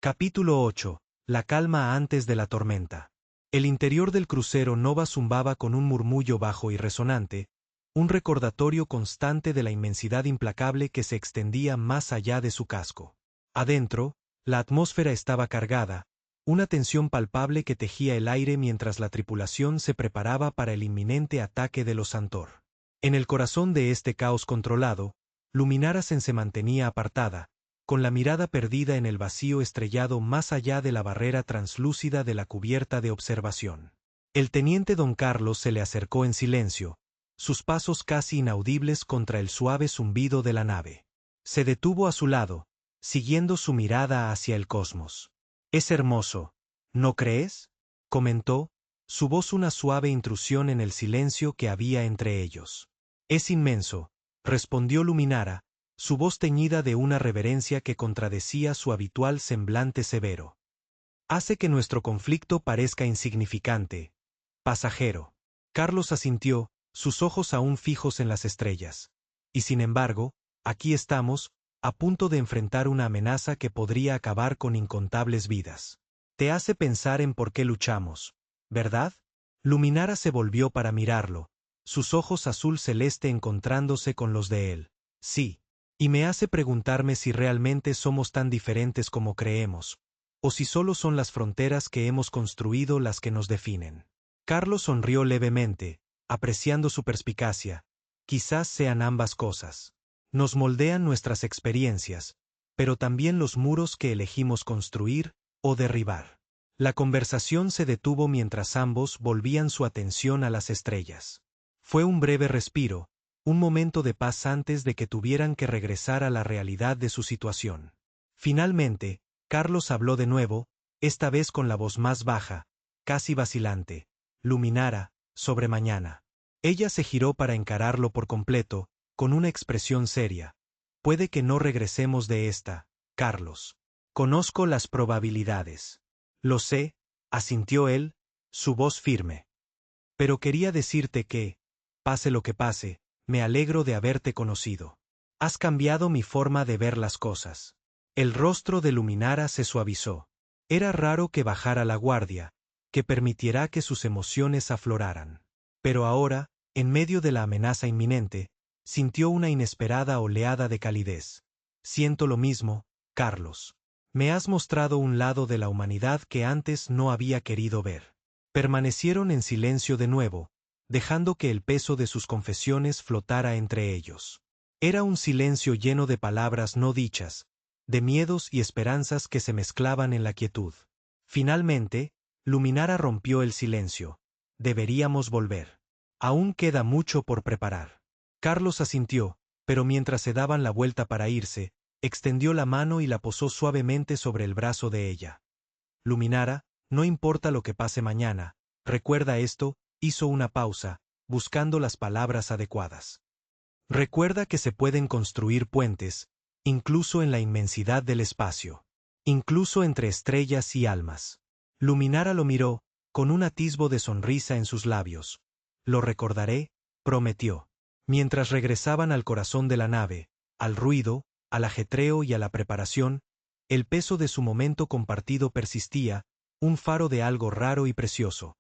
Capítulo 8. La calma antes de la tormenta. El interior del crucero Nova zumbaba con un murmullo bajo y resonante, un recordatorio constante de la inmensidad implacable que se extendía más allá de su casco. Adentro, la atmósfera estaba cargada, una tensión palpable que tejía el aire mientras la tripulación se preparaba para el inminente ataque de los Santor. En el corazón de este caos controlado, Luminara se mantenía apartada, con la mirada perdida en el vacío estrellado más allá de la barrera translúcida de la cubierta de observación. El teniente don Carlos se le acercó en silencio, sus pasos casi inaudibles contra el suave zumbido de la nave. Se detuvo a su lado, siguiendo su mirada hacia el cosmos. «Es hermoso, ¿no crees?», comentó, su voz una suave intrusión en el silencio que había entre ellos. «Es inmenso», respondió Luminara, su voz teñida de una reverencia que contradecía su habitual semblante severo. «Hace que nuestro conflicto parezca insignificante, pasajero». Carlos asintió, sus ojos aún fijos en las estrellas. «Y sin embargo, aquí estamos, a punto de enfrentar una amenaza que podría acabar con incontables vidas. Te hace pensar en por qué luchamos, ¿verdad?». Luminara se volvió para mirarlo, sus ojos azul celeste encontrándose con los de él. «Sí. Y me hace preguntarme si realmente somos tan diferentes como creemos, o si solo son las fronteras que hemos construido las que nos definen». Carlos sonrió levemente, apreciando su perspicacia. «Quizás sean ambas cosas. Nos moldean nuestras experiencias, pero también los muros que elegimos construir o derribar». La conversación se detuvo mientras ambos volvían su atención a las estrellas. Fue un breve respiro, un momento de paz antes de que tuvieran que regresar a la realidad de su situación. Finalmente, Carlos habló de nuevo, esta vez con la voz más baja, casi vacilante. «Luminara, sobre mañana». Ella se giró para encararlo por completo, con una expresión seria. «Puede que no regresemos de esta, Carlos. Conozco las probabilidades». «Lo sé», asintió él, su voz firme. «Pero quería decirte que, pase lo que pase, me alegro de haberte conocido. Has cambiado mi forma de ver las cosas». El rostro de Luminara se suavizó. Era raro que bajara la guardia, que permitiera que sus emociones afloraran. Pero ahora, en medio de la amenaza inminente, sintió una inesperada oleada de calidez. «Siento lo mismo, Carlos. Me has mostrado un lado de la humanidad que antes no había querido ver». Permanecieron en silencio de nuevo, dejando que el peso de sus confesiones flotara entre ellos. Era un silencio lleno de palabras no dichas, de miedos y esperanzas que se mezclaban en la quietud. Finalmente, Luminara rompió el silencio. «Deberíamos volver. Aún queda mucho por preparar». Carlos asintió, pero mientras se daban la vuelta para irse, extendió la mano y la posó suavemente sobre el brazo de ella. «Luminara, no importa lo que pase mañana, recuerda esto», hizo una pausa, buscando las palabras adecuadas. «Recuerda que se pueden construir puentes, incluso en la inmensidad del espacio. Incluso entre estrellas y almas». Luminara lo miró, con un atisbo de sonrisa en sus labios. «Lo recordaré», prometió. Mientras regresaban al corazón de la nave, al ruido, al ajetreo y a la preparación, el peso de su momento compartido persistía, un faro de algo raro y precioso.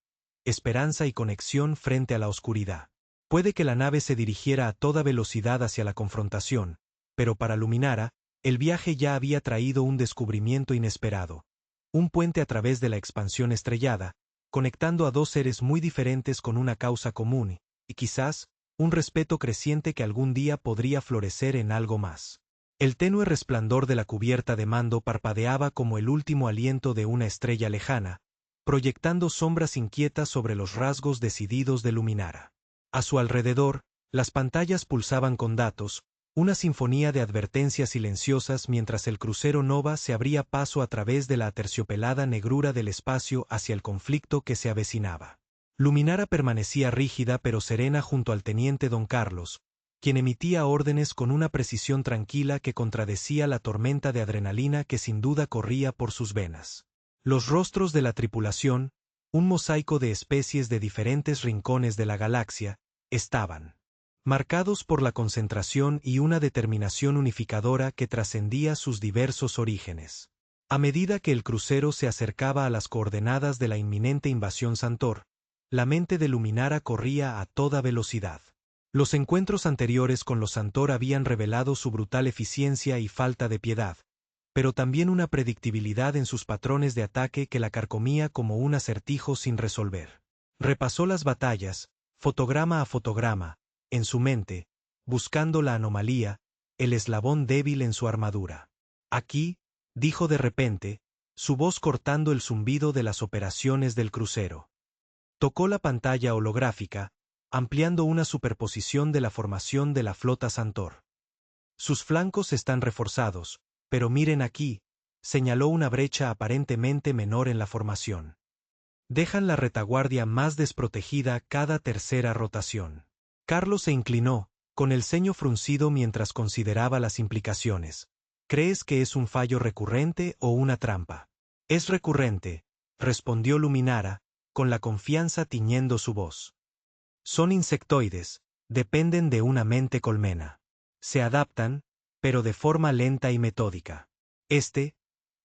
Esperanza y conexión frente a la oscuridad. Puede que la nave se dirigiera a toda velocidad hacia la confrontación, pero para Luminara, el viaje ya había traído un descubrimiento inesperado. Un puente a través de la expansión estrellada, conectando a dos seres muy diferentes con una causa común, y quizás, un respeto creciente que algún día podría florecer en algo más. El tenue resplandor de la cubierta de mando parpadeaba como el último aliento de una estrella lejana, proyectando sombras inquietas sobre los rasgos decididos de Luminara. A su alrededor, las pantallas pulsaban con datos, una sinfonía de advertencias silenciosas mientras el crucero Nova se abría paso a través de la aterciopelada negrura del espacio hacia el conflicto que se avecinaba. Luminara permanecía rígida pero serena junto al teniente don Carlos, quien emitía órdenes con una precisión tranquila que contradecía la tormenta de adrenalina que sin duda corría por sus venas. Los rostros de la tripulación, un mosaico de especies de diferentes rincones de la galaxia, estaban marcados por la concentración y una determinación unificadora que trascendía sus diversos orígenes. A medida que el crucero se acercaba a las coordenadas de la inminente invasión Santor, la mente de Luminara corría a toda velocidad. Los encuentros anteriores con los Santor habían revelado su brutal eficiencia y falta de piedad, pero también una predictibilidad en sus patrones de ataque que la carcomía como un acertijo sin resolver. Repasó las batallas, fotograma a fotograma, en su mente, buscando la anomalía, el eslabón débil en su armadura. Aquí, dijo de repente, su voz cortando el zumbido de las operaciones del crucero. Tocó la pantalla holográfica, ampliando una superposición de la formación de la flota Santor. Sus flancos están reforzados, pero miren aquí, señaló una brecha aparentemente menor en la formación. Dejan la retaguardia más desprotegida cada tercera rotación. Carlos se inclinó, con el ceño fruncido mientras consideraba las implicaciones. ¿Crees que es un fallo recurrente o una trampa? Es recurrente, respondió Luminara, con la confianza tiñendo su voz. Son insectoides, dependen de una mente colmena. Se adaptan, pero de forma lenta y metódica. Este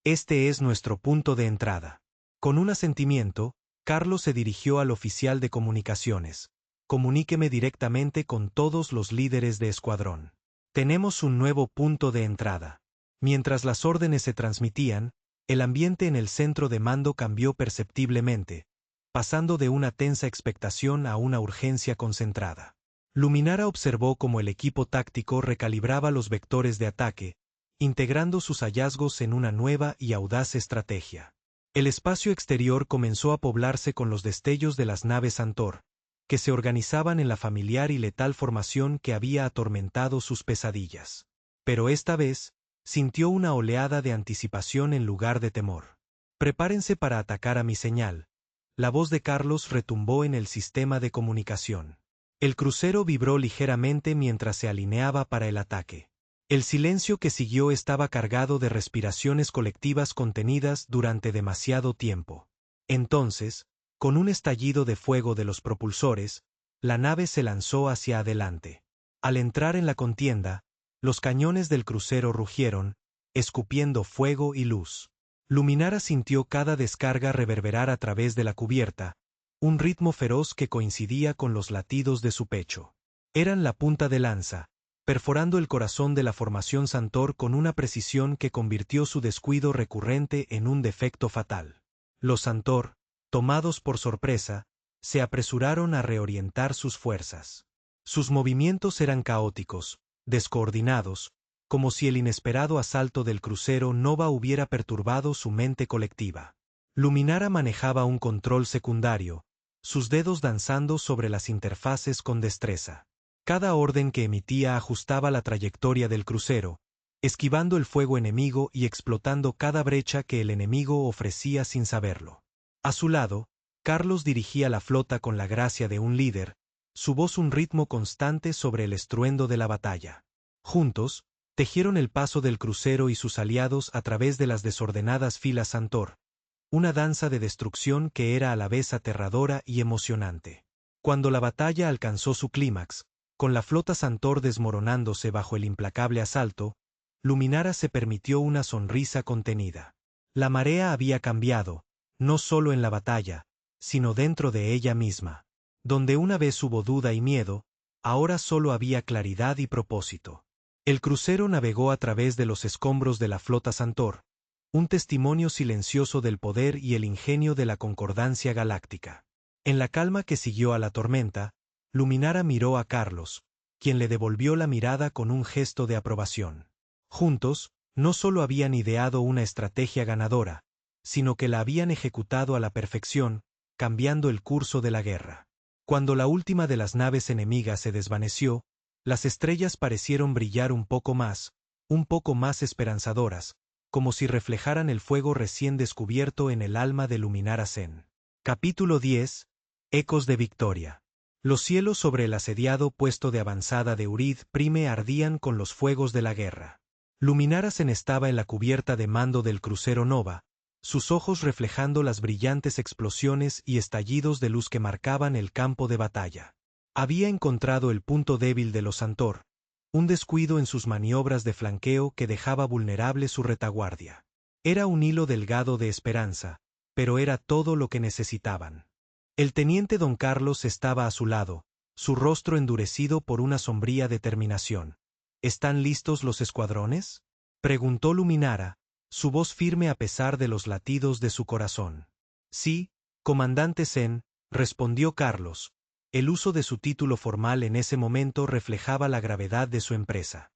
es nuestro punto de entrada. Con un asentimiento, Carlos se dirigió al oficial de comunicaciones. Comuníqueme directamente con todos los líderes de escuadrón. Tenemos un nuevo punto de entrada. Mientras las órdenes se transmitían, el ambiente en el centro de mando cambió perceptiblemente, pasando de una tensa expectación a una urgencia concentrada. Luminara observó cómo el equipo táctico recalibraba los vectores de ataque, integrando sus hallazgos en una nueva y audaz estrategia. El espacio exterior comenzó a poblarse con los destellos de las naves Santor, que se organizaban en la familiar y letal formación que había atormentado sus pesadillas. Pero esta vez, sintió una oleada de anticipación en lugar de temor. Prepárense para atacar a mi señal. La voz de Carlos retumbó en el sistema de comunicación. El crucero vibró ligeramente mientras se alineaba para el ataque. El silencio que siguió estaba cargado de respiraciones colectivas contenidas durante demasiado tiempo. Entonces, con un estallido de fuego de los propulsores, la nave se lanzó hacia adelante. Al entrar en la contienda, los cañones del crucero rugieron, escupiendo fuego y luz. Luminara sintió cada descarga reverberar a través de la cubierta, un ritmo feroz que coincidía con los latidos de su pecho. Eran la punta de lanza, perforando el corazón de la formación Santor con una precisión que convirtió su descuido recurrente en un defecto fatal. Los Santor, tomados por sorpresa, se apresuraron a reorientar sus fuerzas. Sus movimientos eran caóticos, descoordinados, como si el inesperado asalto del crucero Nova hubiera perturbado su mente colectiva. Luminara manejaba un control secundario, sus dedos danzando sobre las interfaces con destreza. Cada orden que emitía ajustaba la trayectoria del crucero, esquivando el fuego enemigo y explotando cada brecha que el enemigo ofrecía sin saberlo. A su lado, Carlos dirigía la flota con la gracia de un líder, su voz un ritmo constante sobre el estruendo de la batalla. Juntos, tejieron el paso del crucero y sus aliados a través de las desordenadas filas Santor, una danza de destrucción que era a la vez aterradora y emocionante. Cuando la batalla alcanzó su clímax, con la flota Santor desmoronándose bajo el implacable asalto, Luminara se permitió una sonrisa contenida. La marea había cambiado, no solo en la batalla, sino dentro de ella misma. Donde una vez hubo duda y miedo, ahora solo había claridad y propósito. El crucero navegó a través de los escombros de la flota Santor, un testimonio silencioso del poder y el ingenio de la concordancia galáctica. En la calma que siguió a la tormenta, Luminara miró a Carlos, quien le devolvió la mirada con un gesto de aprobación. Juntos, no solo habían ideado una estrategia ganadora, sino que la habían ejecutado a la perfección, cambiando el curso de la guerra. Cuando la última de las naves enemigas se desvaneció, las estrellas parecieron brillar un poco más esperanzadoras, como si reflejaran el fuego recién descubierto en el alma de Luminara Sen. Capítulo 10. Ecos de victoria. Los cielos sobre el asediado puesto de avanzada de Urid Prime ardían con los fuegos de la guerra. Luminara Sen estaba en la cubierta de mando del crucero Nova, sus ojos reflejando las brillantes explosiones y estallidos de luz que marcaban el campo de batalla. Había encontrado el punto débil de los Santor, un descuido en sus maniobras de flanqueo que dejaba vulnerable su retaguardia. Era un hilo delgado de esperanza, pero era todo lo que necesitaban. El teniente don Carlos estaba a su lado, su rostro endurecido por una sombría determinación. ¿Están listos los escuadrones?, preguntó Luminara, su voz firme a pesar de los latidos de su corazón. Sí, comandante Zen, respondió Carlos. El uso de su título formal en ese momento reflejaba la gravedad de su empresa.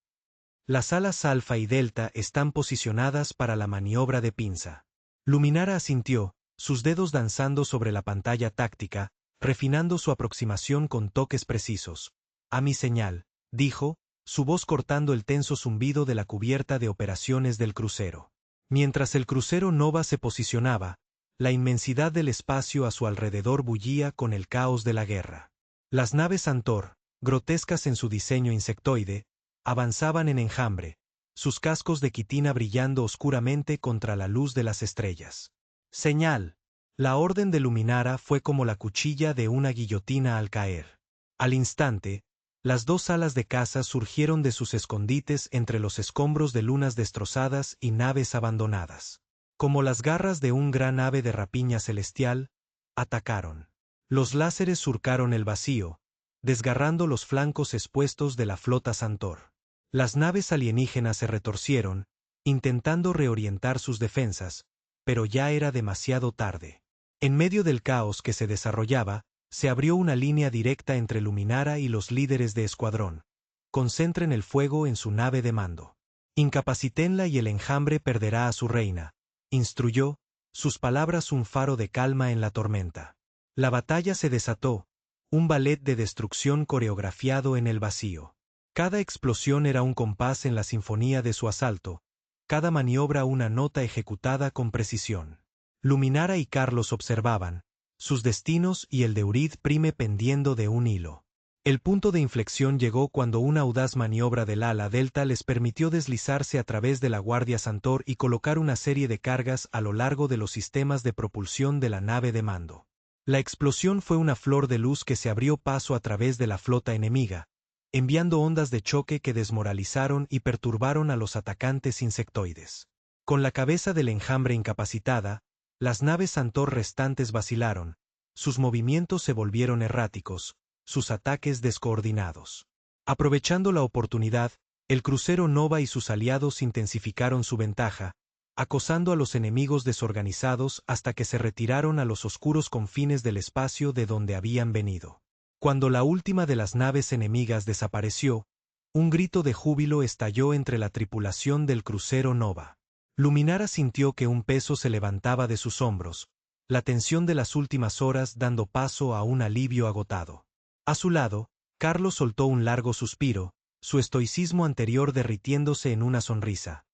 Las alas Alfa y Delta están posicionadas para la maniobra de pinza. Luminara asintió, sus dedos danzando sobre la pantalla táctica, refinando su aproximación con toques precisos. A mi señal, dijo, su voz cortando el tenso zumbido de la cubierta de operaciones del crucero. Mientras el crucero Nova se posicionaba, la inmensidad del espacio a su alrededor bullía con el caos de la guerra. Las naves Santor, grotescas en su diseño insectoide, avanzaban en enjambre, sus cascos de quitina brillando oscuramente contra la luz de las estrellas. Señal. La orden de Luminara fue como la cuchilla de una guillotina al caer. Al instante, las dos alas de caza surgieron de sus escondites entre los escombros de lunas destrozadas y naves abandonadas. Como las garras de un gran ave de rapiña celestial, atacaron. Los láseres surcaron el vacío, desgarrando los flancos expuestos de la flota Santor. Las naves alienígenas se retorcieron, intentando reorientar sus defensas, pero ya era demasiado tarde. En medio del caos que se desarrollaba, se abrió una línea directa entre Luminara y los líderes de escuadrón. Concentren el fuego en su nave de mando. Incapacítenla y el enjambre perderá a su reina, instruyó, sus palabras un faro de calma en la tormenta. La batalla se desató, un ballet de destrucción coreografiado en el vacío. Cada explosión era un compás en la sinfonía de su asalto, cada maniobra una nota ejecutada con precisión. Luminara y Carlos observaban, sus destinos y el de Urid Prime pendiendo de un hilo. El punto de inflexión llegó cuando una audaz maniobra del ala Delta les permitió deslizarse a través de la Guardia Santor y colocar una serie de cargas a lo largo de los sistemas de propulsión de la nave de mando. La explosión fue una flor de luz que se abrió paso a través de la flota enemiga, enviando ondas de choque que desmoralizaron y perturbaron a los atacantes insectoides. Con la cabeza del enjambre incapacitada, las naves Santor restantes vacilaron, sus movimientos se volvieron erráticos, sus ataques descoordinados. Aprovechando la oportunidad, el crucero Nova y sus aliados intensificaron su ventaja, acosando a los enemigos desorganizados hasta que se retiraron a los oscuros confines del espacio de donde habían venido. Cuando la última de las naves enemigas desapareció, un grito de júbilo estalló entre la tripulación del crucero Nova. Luminara sintió que un peso se levantaba de sus hombros, la tensión de las últimas horas dando paso a un alivio agotado. A su lado, Carlos soltó un largo suspiro, su estoicismo anterior derritiéndose en una sonrisa.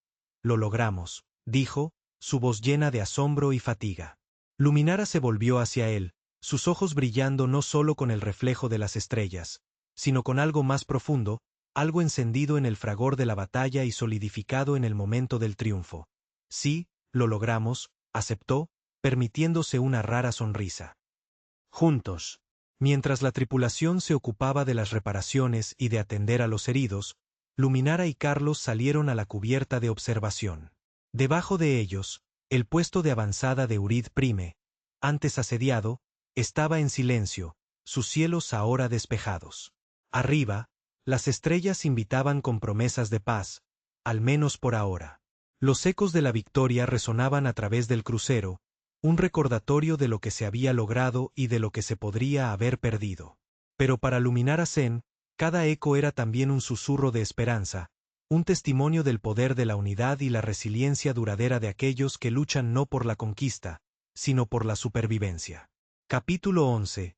Lo logramos, dijo, su voz llena de asombro y fatiga. Luminara se volvió hacia él, sus ojos brillando no solo con el reflejo de las estrellas, sino con algo más profundo, algo encendido en el fragor de la batalla y solidificado en el momento del triunfo. Sí, lo logramos, aceptó, permitiéndose una rara sonrisa. Juntos. Mientras la tripulación se ocupaba de las reparaciones y de atender a los heridos, Luminara y Carlos salieron a la cubierta de observación. Debajo de ellos, el puesto de avanzada de Urid Prime, antes asediado, estaba en silencio, sus cielos ahora despejados. Arriba, las estrellas invitaban con promesas de paz, al menos por ahora. Los ecos de la victoria resonaban a través del crucero, un recordatorio de lo que se había logrado y de lo que se podría haber perdido. Pero para Luminara Zen, cada eco era también un susurro de esperanza, un testimonio del poder de la unidad y la resiliencia duradera de aquellos que luchan no por la conquista, sino por la supervivencia. Capítulo 11.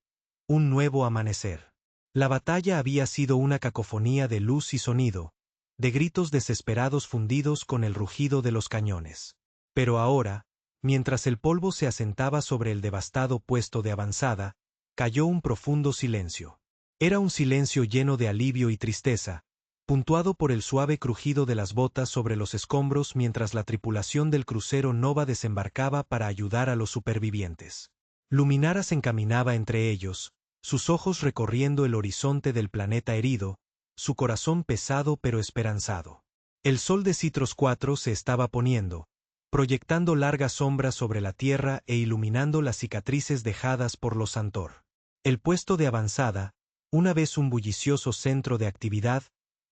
Un nuevo amanecer. La batalla había sido una cacofonía de luz y sonido, de gritos desesperados fundidos con el rugido de los cañones. Pero ahora, mientras el polvo se asentaba sobre el devastado puesto de avanzada, cayó un profundo silencio. Era un silencio lleno de alivio y tristeza, puntuado por el suave crujido de las botas sobre los escombros mientras la tripulación del crucero Nova desembarcaba para ayudar a los supervivientes. Luminara se encaminaba entre ellos, sus ojos recorriendo el horizonte del planeta herido, su corazón pesado pero esperanzado. El sol de Citros IV se estaba poniendo, proyectando largas sombras sobre la tierra e iluminando las cicatrices dejadas por los Santor. El puesto de avanzada, una vez un bullicioso centro de actividad,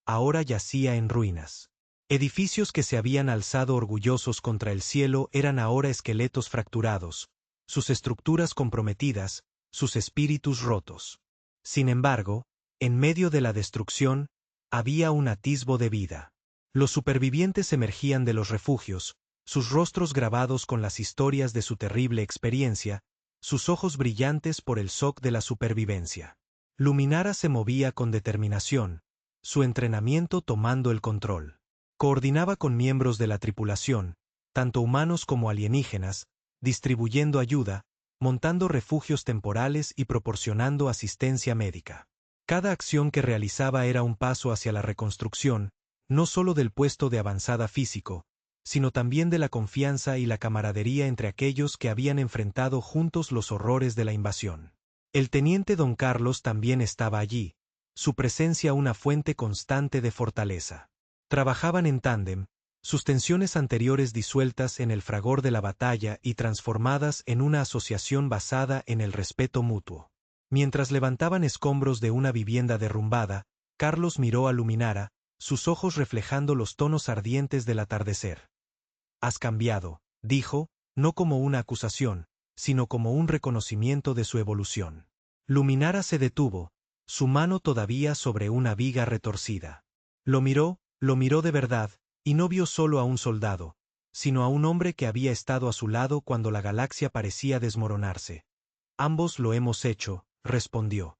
ahora yacía en ruinas. Edificios que se habían alzado orgullosos contra el cielo eran ahora esqueletos fracturados, sus estructuras comprometidas, sus espíritus rotos. Sin embargo, en medio de la destrucción, había un atisbo de vida. Los supervivientes emergían de los refugios, sus rostros grabados con las historias de su terrible experiencia, sus ojos brillantes por el shock de la supervivencia. Luminara se movía con determinación, su entrenamiento tomando el control. Coordinaba con miembros de la tripulación, tanto humanos como alienígenas, distribuyendo ayuda, montando refugios temporales y proporcionando asistencia médica. Cada acción que realizaba era un paso hacia la reconstrucción, no solo del puesto de avanzada físico, sino también de la confianza y la camaradería entre aquellos que habían enfrentado juntos los horrores de la invasión. El teniente don Carlos también estaba allí, su presencia una fuente constante de fortaleza. Trabajaban en tándem, sus tensiones anteriores disueltas en el fragor de la batalla y transformadas en una asociación basada en el respeto mutuo. Mientras levantaban escombros de una vivienda derrumbada, Carlos miró a Luminara, sus ojos reflejando los tonos ardientes del atardecer. «Has cambiado», dijo, no como una acusación, sino como un reconocimiento de su evolución. Luminara se detuvo, su mano todavía sobre una viga retorcida. Lo miró de verdad, y no vio solo a un soldado, sino a un hombre que había estado a su lado cuando la galaxia parecía desmoronarse. «Ambos lo hemos hecho», respondió.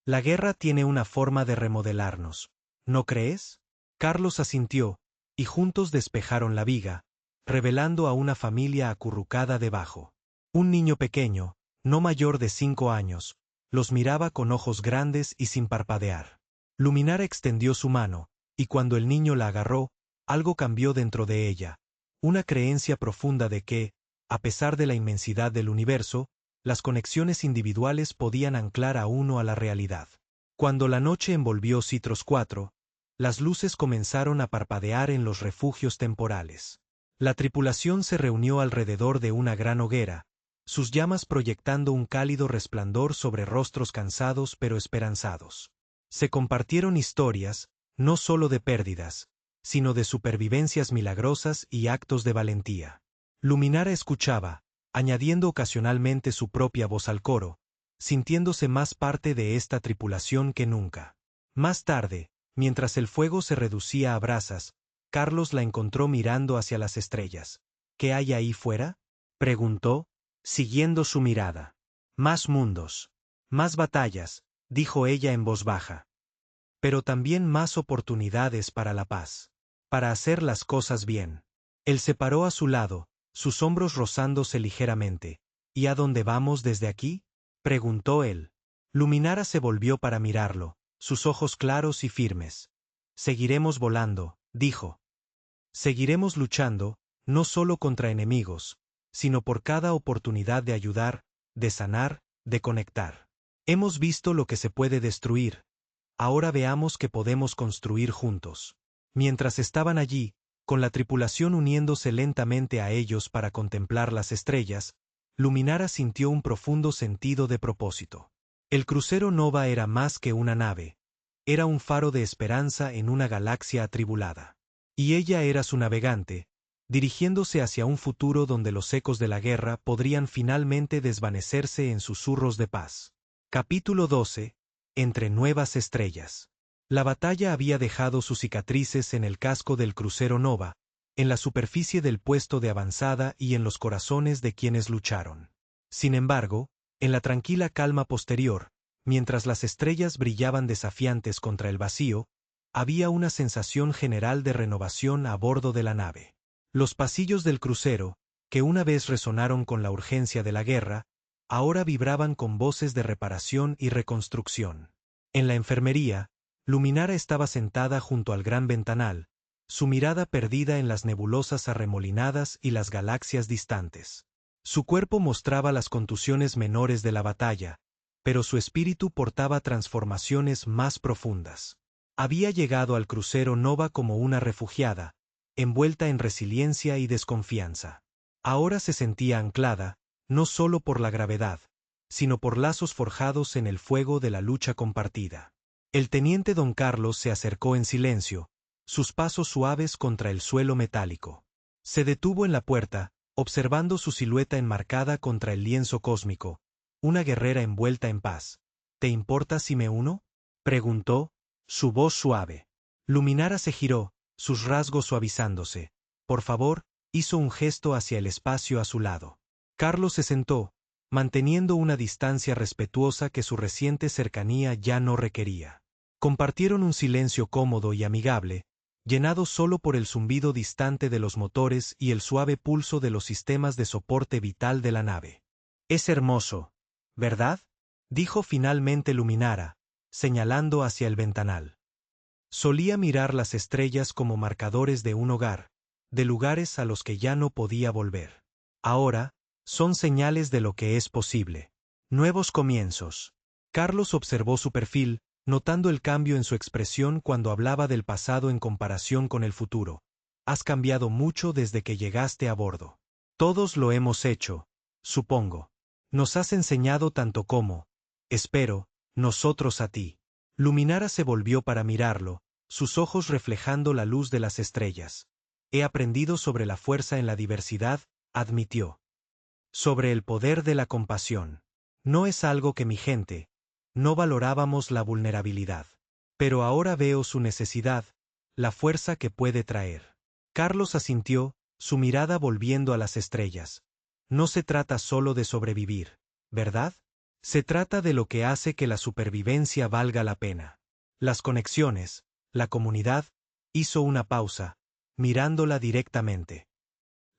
«La guerra tiene una forma de remodelarnos, ¿no crees?» Carlos asintió, y juntos despejaron la viga, revelando a una familia acurrucada debajo. Un niño pequeño, no mayor de 5 años, los miraba con ojos grandes y sin parpadear. Luminara extendió su mano, y cuando el niño la agarró, algo cambió dentro de ella, una creencia profunda de que, a pesar de la inmensidad del universo, las conexiones individuales podían anclar a uno a la realidad. Cuando la noche envolvió Citros 4, las luces comenzaron a parpadear en los refugios temporales. La tripulación se reunió alrededor de una gran hoguera, sus llamas proyectando un cálido resplandor sobre rostros cansados pero esperanzados. Se compartieron historias, no solo de pérdidas, sino de supervivencias milagrosas y actos de valentía. Luminara escuchaba, añadiendo ocasionalmente su propia voz al coro, sintiéndose más parte de esta tripulación que nunca. Más tarde, mientras el fuego se reducía a brasas, Carlos la encontró mirando hacia las estrellas. «¿Qué hay ahí fuera?», preguntó, siguiendo su mirada. «Más mundos, más batallas», dijo ella en voz baja. «Pero también más oportunidades para la paz. Para hacer las cosas bien». Él se paró a su lado, sus hombros rozándose ligeramente. «¿Y a dónde vamos desde aquí?», preguntó él. Luminara se volvió para mirarlo, sus ojos claros y firmes. «Seguiremos volando», dijo. «Seguiremos luchando, no solo contra enemigos, sino por cada oportunidad de ayudar, de sanar, de conectar. Hemos visto lo que se puede destruir. Ahora veamos qué podemos construir juntos». Mientras estaban allí, con la tripulación uniéndose lentamente a ellos para contemplar las estrellas, Luminara sintió un profundo sentido de propósito. El crucero Nova era más que una nave, era un faro de esperanza en una galaxia atribulada. Y ella era su navegante, dirigiéndose hacia un futuro donde los ecos de la guerra podrían finalmente desvanecerse en susurros de paz. Capítulo 12. Entre nuevas estrellas. La batalla había dejado sus cicatrices en el casco del crucero Nova, en la superficie del puesto de avanzada y en los corazones de quienes lucharon. Sin embargo, en la tranquila calma posterior, mientras las estrellas brillaban desafiantes contra el vacío, había una sensación general de renovación a bordo de la nave. Los pasillos del crucero, que una vez resonaron con la urgencia de la guerra, ahora vibraban con voces de reparación y reconstrucción. En la enfermería, Luminara estaba sentada junto al gran ventanal, su mirada perdida en las nebulosas arremolinadas y las galaxias distantes. Su cuerpo mostraba las contusiones menores de la batalla, pero su espíritu portaba transformaciones más profundas. Había llegado al crucero Nova como una refugiada, envuelta en resiliencia y desconfianza. Ahora se sentía anclada, no solo por la gravedad, sino por lazos forjados en el fuego de la lucha compartida. El teniente don Carlos se acercó en silencio, sus pasos suaves contra el suelo metálico. Se detuvo en la puerta, observando su silueta enmarcada contra el lienzo cósmico, una guerrera envuelta en paz. ¿Te importa si me uno?, preguntó, su voz suave. Luminara se giró, sus rasgos suavizándose. Por favor, hizo un gesto hacia el espacio a su lado. Carlos se sentó, manteniendo una distancia respetuosa que su reciente cercanía ya no requería. Compartieron un silencio cómodo y amigable, llenado solo por el zumbido distante de los motores y el suave pulso de los sistemas de soporte vital de la nave. «Es hermoso, ¿verdad?», dijo finalmente Luminara, señalando hacia el ventanal. Solía mirar las estrellas como marcadores de un hogar, de lugares a los que ya no podía volver. Ahora, son señales de lo que es posible. Nuevos comienzos. Carlos observó su perfil, notando el cambio en su expresión cuando hablaba del pasado en comparación con el futuro. Has cambiado mucho desde que llegaste a bordo. Todos lo hemos hecho, supongo. Nos has enseñado tanto como, espero, nosotros a ti. Luminara se volvió para mirarlo, sus ojos reflejando la luz de las estrellas. He aprendido sobre la fuerza en la diversidad, admitió. Sobre el poder de la compasión. No es algo que mi gente, no valorábamos la vulnerabilidad. Pero ahora veo su necesidad, la fuerza que puede traer. Carlos asintió, su mirada volviendo a las estrellas. No se trata solo de sobrevivir, ¿verdad? Se trata de lo que hace que la supervivencia valga la pena. Las conexiones, la comunidad, hizo una pausa, mirándola directamente.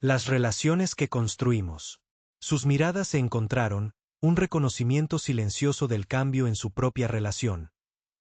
Las relaciones que construimos. Sus miradas se encontraron, un reconocimiento silencioso del cambio en su propia relación.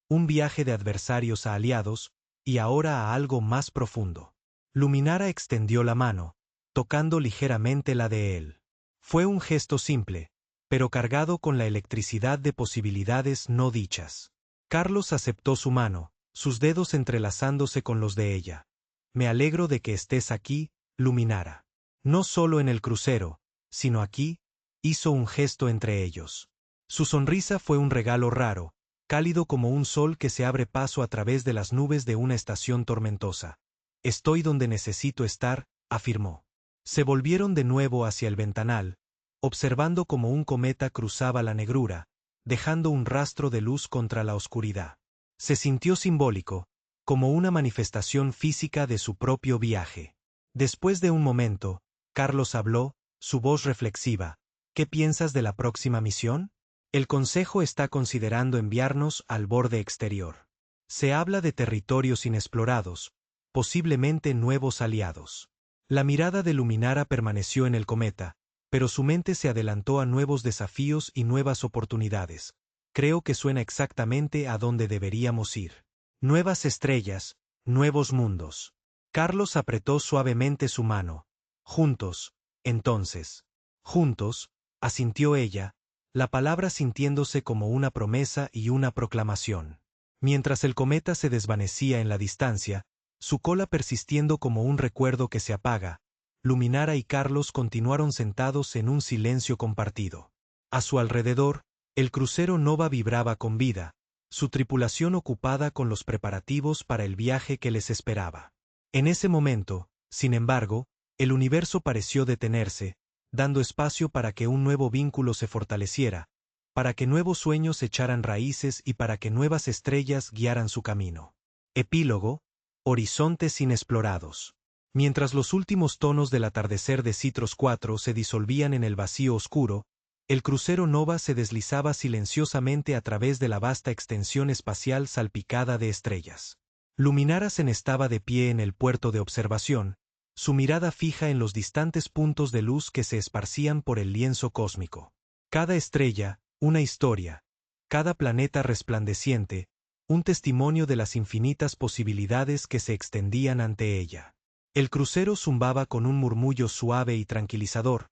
Un viaje de adversarios a aliados, y ahora a algo más profundo. Luminara extendió la mano, tocando ligeramente la de él. Fue un gesto simple, pero cargado con la electricidad de posibilidades no dichas. Carlos aceptó su mano, sus dedos entrelazándose con los de ella. Me alegro de que estés aquí, Luminara. No solo en el crucero, sino aquí, hizo un gesto entre ellos. Su sonrisa fue un regalo raro, cálido como un sol que se abre paso a través de las nubes de una estación tormentosa. Estoy donde necesito estar, afirmó. Se volvieron de nuevo hacia el ventanal, observando cómo un cometa cruzaba la negrura, dejando un rastro de luz contra la oscuridad. Se sintió simbólico, como una manifestación física de su propio viaje. Después de un momento, Carlos habló, su voz reflexiva. ¿Qué piensas de la próxima misión? El Consejo está considerando enviarnos al borde exterior. Se habla de territorios inexplorados, posiblemente nuevos aliados. La mirada de Luminara permaneció en el cometa, pero su mente se adelantó a nuevos desafíos y nuevas oportunidades. Creo que suena exactamente a donde deberíamos ir. Nuevas estrellas, nuevos mundos. Carlos apretó suavemente su mano. Juntos, entonces. Juntos, asintió ella, la palabra sintiéndose como una promesa y una proclamación. Mientras el cometa se desvanecía en la distancia, su cola persistiendo como un recuerdo que se apaga, Luminara y Carlos continuaron sentados en un silencio compartido. A su alrededor, el crucero Nova vibraba con vida, su tripulación ocupada con los preparativos para el viaje que les esperaba. En ese momento, sin embargo, el universo pareció detenerse, dando espacio para que un nuevo vínculo se fortaleciera, para que nuevos sueños echaran raíces y para que nuevas estrellas guiaran su camino. Epílogo: Horizontes inexplorados. Mientras los últimos tonos del atardecer de Citros 4 se disolvían en el vacío oscuro, el crucero Nova se deslizaba silenciosamente a través de la vasta extensión espacial salpicada de estrellas. Luminara se estaba de pie en el puerto de observación, su mirada fija en los distantes puntos de luz que se esparcían por el lienzo cósmico. Cada estrella, una historia. Cada planeta resplandeciente, un testimonio de las infinitas posibilidades que se extendían ante ella. El crucero zumbaba con un murmullo suave y tranquilizador,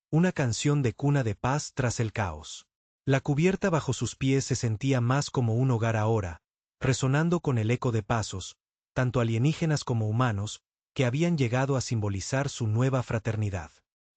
una canción de cuna de paz tras el caos. La cubierta bajo sus pies se sentía más como un hogar ahora, resonando con el eco de pasos, tanto alienígenas como humanos, que habían llegado a simbolizar su nueva fraternidad.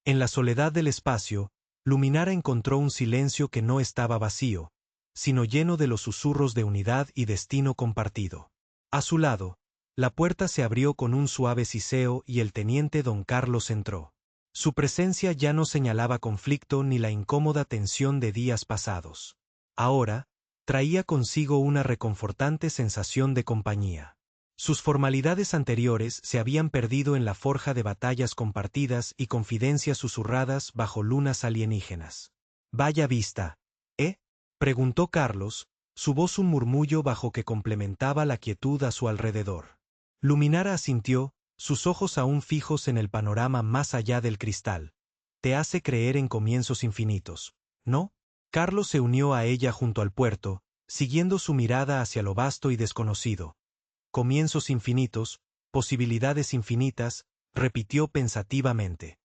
En la soledad del espacio, Luminara encontró un silencio que no estaba vacío, sino lleno de los susurros de unidad y destino compartido. A su lado, la puerta se abrió con un suave siseo y el teniente don Carlos entró. Su presencia ya no señalaba conflicto ni la incómoda tensión de días pasados. Ahora, traía consigo una reconfortante sensación de compañía. Sus formalidades anteriores se habían perdido en la forja de batallas compartidas y confidencias susurradas bajo lunas alienígenas. «Vaya vista, ¿eh?», preguntó Carlos, su voz un murmullo bajo que complementaba la quietud a su alrededor. Luminara asintió, sus ojos aún fijos en el panorama más allá del cristal. «Te hace creer en comienzos infinitos, ¿no?». Carlos se unió a ella junto al puerto, siguiendo su mirada hacia lo vasto y desconocido. «Comienzos infinitos, posibilidades infinitas», repitió pensativamente.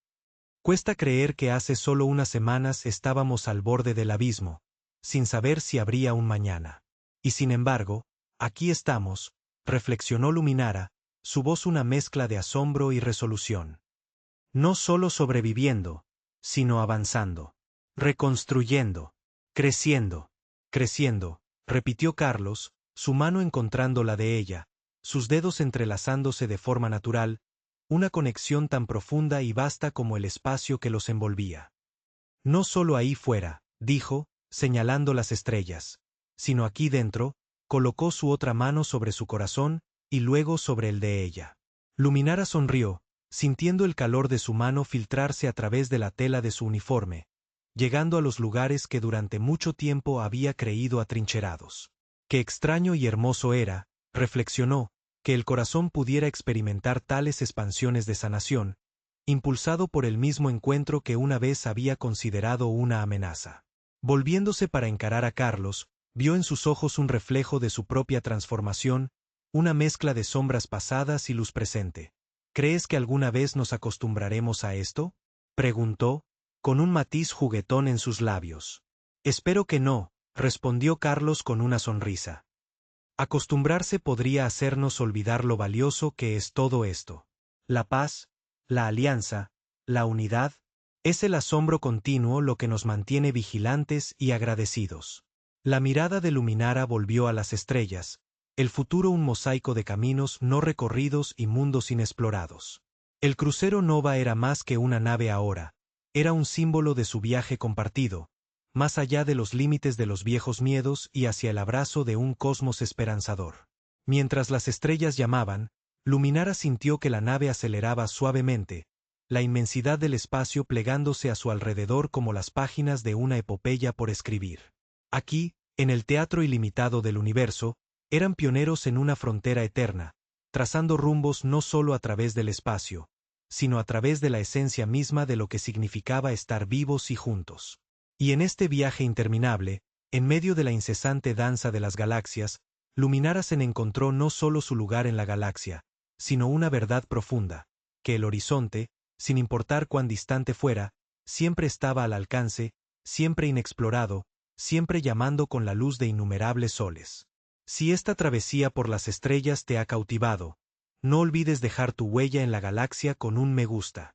«Cuesta creer que hace solo unas semanas estábamos al borde del abismo, sin saber si habría un mañana. Y sin embargo, aquí estamos», reflexionó Luminara, su voz una mezcla de asombro y resolución. «No solo sobreviviendo, sino avanzando, reconstruyendo, creciendo, creciendo», repitió Carlos, su mano encontrando la de ella, sus dedos entrelazándose de forma natural, una conexión tan profunda y vasta como el espacio que los envolvía. «No solo ahí fuera», dijo, señalando las estrellas, «sino aquí dentro», colocó su otra mano sobre su corazón y luego sobre el de ella. Luminara sonrió, sintiendo el calor de su mano filtrarse a través de la tela de su uniforme, llegando a los lugares que durante mucho tiempo había creído atrincherados. Qué extraño y hermoso era, reflexionó, que el corazón pudiera experimentar tales expansiones de sanación, impulsado por el mismo encuentro que una vez había considerado una amenaza. Volviéndose para encarar a Carlos, vio en sus ojos un reflejo de su propia transformación, una mezcla de sombras pasadas y luz presente. «¿Crees que alguna vez nos acostumbraremos a esto?», preguntó, con un matiz juguetón en sus labios. «Espero que no», respondió Carlos con una sonrisa. «Acostumbrarse podría hacernos olvidar lo valioso que es todo esto. La paz, la alianza, la unidad, es el asombro continuo lo que nos mantiene vigilantes y agradecidos». La mirada de Luminara volvió a las estrellas, el futuro un mosaico de caminos no recorridos y mundos inexplorados. El crucero Nova era más que una nave ahora, era un símbolo de su viaje compartido, más allá de los límites de los viejos miedos y hacia el abrazo de un cosmos esperanzador. Mientras las estrellas llamaban, Luminara sintió que la nave aceleraba suavemente, la inmensidad del espacio plegándose a su alrededor como las páginas de una epopeya por escribir. Aquí, en el teatro ilimitado del universo, eran pioneros en una frontera eterna, trazando rumbos no solo a través del espacio, sino a través de la esencia misma de lo que significaba estar vivos y juntos. Y en este viaje interminable, en medio de la incesante danza de las galaxias, Luminara se encontró no solo su lugar en la galaxia, sino una verdad profunda, que el horizonte, sin importar cuán distante fuera, siempre estaba al alcance, siempre inexplorado, siempre llamando con la luz de innumerables soles. Si esta travesía por las estrellas te ha cautivado, no olvides dejar tu huella en la galaxia con un me gusta.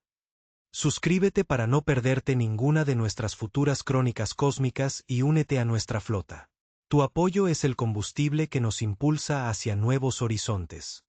Suscríbete para no perderte ninguna de nuestras futuras crónicas cósmicas y únete a nuestra flota. Tu apoyo es el combustible que nos impulsa hacia nuevos horizontes.